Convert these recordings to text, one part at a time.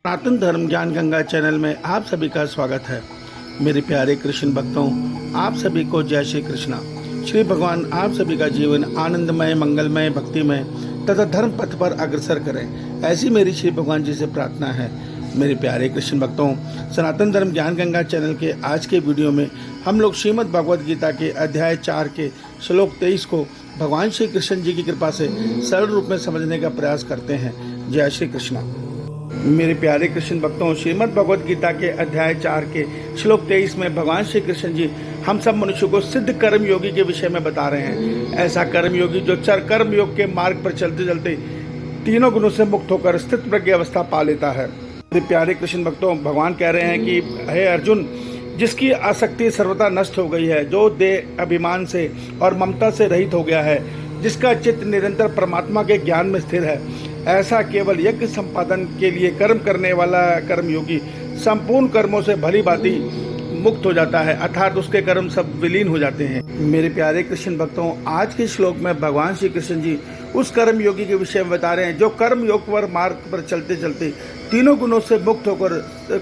सनातन धर्म ज्ञान गंगा चैनल में आप सभी का स्वागत है। मेरे प्यारे कृष्ण भक्तों, आप सभी को जय श्री कृष्णा। श्री भगवान आप सभी का जीवन आनंदमय, मंगलमय, भक्तिमय तथा धर्म पथ पर अग्रसर करें, ऐसी मेरी श्री भगवान जी से प्रार्थना है। मेरे प्यारे कृष्ण भक्तों, सनातन धर्म ज्ञान गंगा चैनल के आज के वीडियो में हम लोग श्रीमद् भगवद गीता के अध्याय 4 के श्लोक 23 को भगवान श्री कृष्ण जी की कृपा से सरल रूप में समझने का प्रयास करते हैं। जय श्री कृष्णा। मेरे प्यारे कृष्ण भक्तों, श्रीमद् भगवद गीता के अध्याय 4 के श्लोक 23 में भगवान श्री कृष्ण जी हम सब मनुष्य को सिद्ध कर्म योगी के विषय में बता रहे हैं। ऐसा कर्म योगी जो चर कर्म योग के मार्ग पर चलते चलते तीनों गुणों से मुक्त होकर स्थित प्रज्ञ अवस्था पा लेता है। मेरे प्यारे कृष्ण भक्तों, भगवान कह रहे हैं कि हे अर्जुन, जिसकी आसक्ति सर्वथा नष्ट हो गई है, जो देह अभिमान से और ममता से रहित हो गया है, जिसका चित्त निरंतर परमात्मा के ज्ञान में स्थिर है, ऐसा केवल यज्ञ संपादन के लिए कर्म करने वाला कर्म योगी संपूर्ण कर्मों से भली भांति मुक्त हो जाता है, अर्थात उसके कर्म सब विलीन हो जाते हैं। मेरे प्यारे कृष्ण भक्तों, आज के श्लोक में भगवान श्री कृष्ण जी उस कर्म योगी के विषय में बता रहे हैं जो कर्म योग पर मार्ग पर चलते चलते तीनों गुणों से मुक्त होकर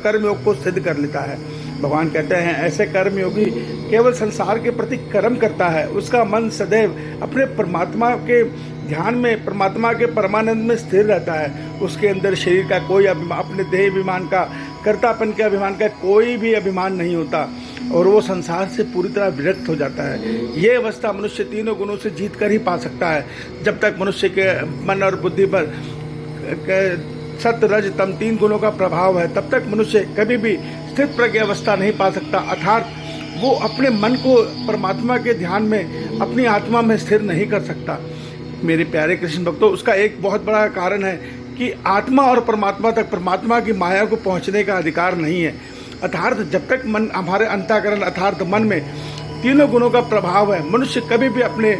कर्म योग को सिद्ध कर लेता है। भगवान कहते हैं ऐसे कर्म योगी केवल संसार के प्रति कर्म करता है, उसका मन सदैव अपने परमात्मा के ध्यान में, परमात्मा के परमानंद में स्थिर रहता है। उसके अंदर शरीर का कोई अभिमान, अपने देह अभिमान का, कर्तापन के अभिमान का कोई भी अभिमान नहीं होता और वो संसार से पूरी तरह विरक्त हो जाता है। ये अवस्था मनुष्य तीनों गुणों से जीत कर ही पा सकता है। जब तक मनुष्य के मन और बुद्धि पर सत्य रज तम 3 गुणों का प्रभाव है, तब तक मनुष्य कभी भी स्थित प्रज्ञ अवस्था नहीं पा सकता, अर्थात वो अपने मन को परमात्मा के ध्यान में, अपनी आत्मा में स्थिर नहीं कर सकता। मेरे प्यारे कृष्ण भक्तों, उसका एक बहुत बड़ा कारण है कि आत्मा और परमात्मा तक, परमात्मा की माया को पहुंचने का अधिकार नहीं है। अर्थात जब तक मन, हमारे अंतःकरण अर्थात मन में तीनों गुणों का प्रभाव है, मनुष्य कभी भी अपने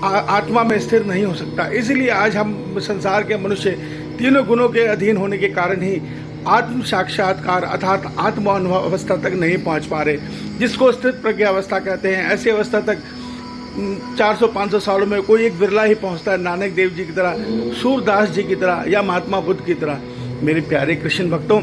आत्मा में स्थिर नहीं हो सकता। इसलिए आज हम संसार के मनुष्य तीनों गुणों के अधीन होने के कारण ही आत्म साक्षात्कार अर्थात आत्म अनुभव अवस्था तक नहीं पहुंच पा रहे, जिसको स्थित प्रज्ञा अवस्था कहते हैं। ऐसी अवस्था तक 400-500 सालों में कोई एक बिरला ही पहुंचता है, नानक देव जी की तरह, सूरदास जी की तरह या महात्मा बुद्ध की तरह। मेरे प्यारे कृष्ण भक्तों,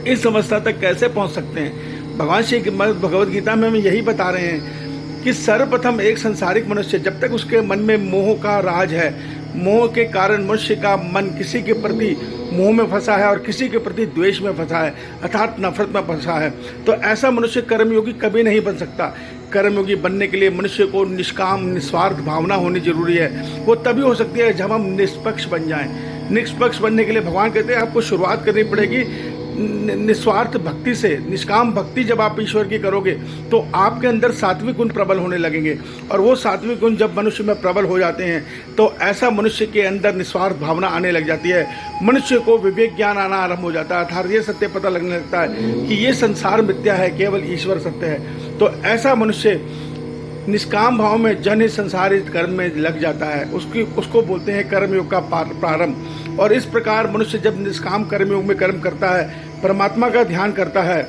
इस अवस्था तक कैसे पहुंच सकते हैं? भगवान श्री भगवद गीता में हम यही बता रहे हैं कि सर्वप्रथम एक संसारिक मनुष्य जब तक उसके मन में मोह का राज है, मोह के कारण मनुष्य का मन किसी के प्रति मोह में फंसा है और किसी के प्रति द्वेष में फंसा है, अर्थात नफरत में फंसा है, तो ऐसा मनुष्य कर्मयोगी कभी नहीं बन सकता। कर्मयोगी बनने के लिए मनुष्य को निष्काम, निस्वार्थ भावना होनी जरूरी है। वो तभी हो सकती है जब हम निष्पक्ष बन जाएं। निष्पक्ष बनने के लिए भगवान कहते हैं आपको शुरुआत करनी पड़ेगी निस्वार्थ भक्ति से। निष्काम भक्ति जब आप ईश्वर की करोगे तो आपके अंदर सात्विक गुण प्रबल होने लगेंगे, और वो सात्विक गुण जब मनुष्य में प्रबल हो जाते हैं तो ऐसा मनुष्य के अंदर निस्वार्थ भावना आने लग जाती है। मनुष्य को विवेक ज्ञान आना आरंभ हो जाता है, अर्थात ये सत्य पता लगने लगता है कि ये संसार मिथ्या है, केवल ईश्वर सत्य है। तो ऐसा मनुष्य निष्काम भाव में जन संसारित कर्म में लग जाता है, उसको बोलते हैं कर्मयोग का प्रारंभ। और इस प्रकार मनुष्य जब निष्काम कर्मयोग में कर्म करता है, परमात्मा का ध्यान करता है,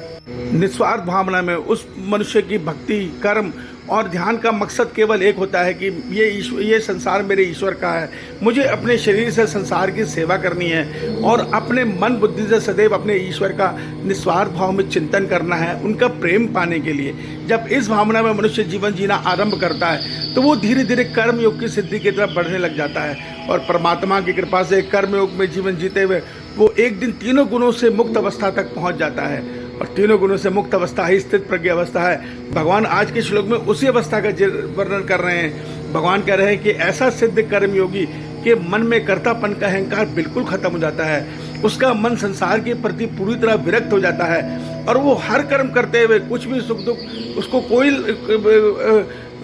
निस्वार्थ भावना में, उस मनुष्य की भक्ति, कर्म और ध्यान का मकसद केवल एक होता है कि ये संसार मेरे ईश्वर का है, मुझे अपने शरीर से संसार की सेवा करनी है और अपने मन बुद्धि से सदैव अपने ईश्वर का निस्वार्थ भाव में चिंतन करना है, उनका प्रेम पाने के लिए। जब इस भावना में मनुष्य जीवन जीना आरंभ करता है तो वो धीरे धीरे कर्मयोग की सिद्धि की तरफ बढ़ने लग जाता है, और परमात्मा की कृपा से कर्मयोग में जीवन जीते हुए वो एक दिन तीनों गुणों से मुक्त अवस्था तक पहुँच जाता है, और तीनों गुणों से मुक्त अवस्था ही स्थित प्रज्ञ अवस्था है। भगवान आज के श्लोक में उसी अवस्था का वर्णन कर रहे हैं। भगवान कह रहे हैं कि ऐसा सिद्ध कर्मयोगी के मन में कर्तापन का अहंकार बिल्कुल खत्म हो जाता है, उसका मन संसार के प्रति पूरी तरह विरक्त हो जाता है, और वो हर कर्म करते हुए कुछ भी सुख दुख उसको कोई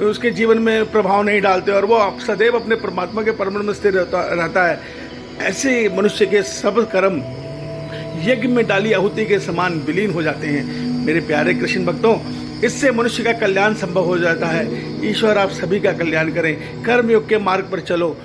उसके जीवन में प्रभाव नहीं डालते, और वो सदैव अपने परमात्मा के परम में स्थिर रहता है। ऐसे मनुष्य के सब कर्म यज्ञ में डाली आहुति के समान विलीन हो जाते हैं। मेरे प्यारे कृष्ण भक्तों, इससे मनुष्य का कल्याण संभव हो जाता है। ईश्वर आप सभी का कल्याण करें, कर्मयोग के मार्ग पर चलो,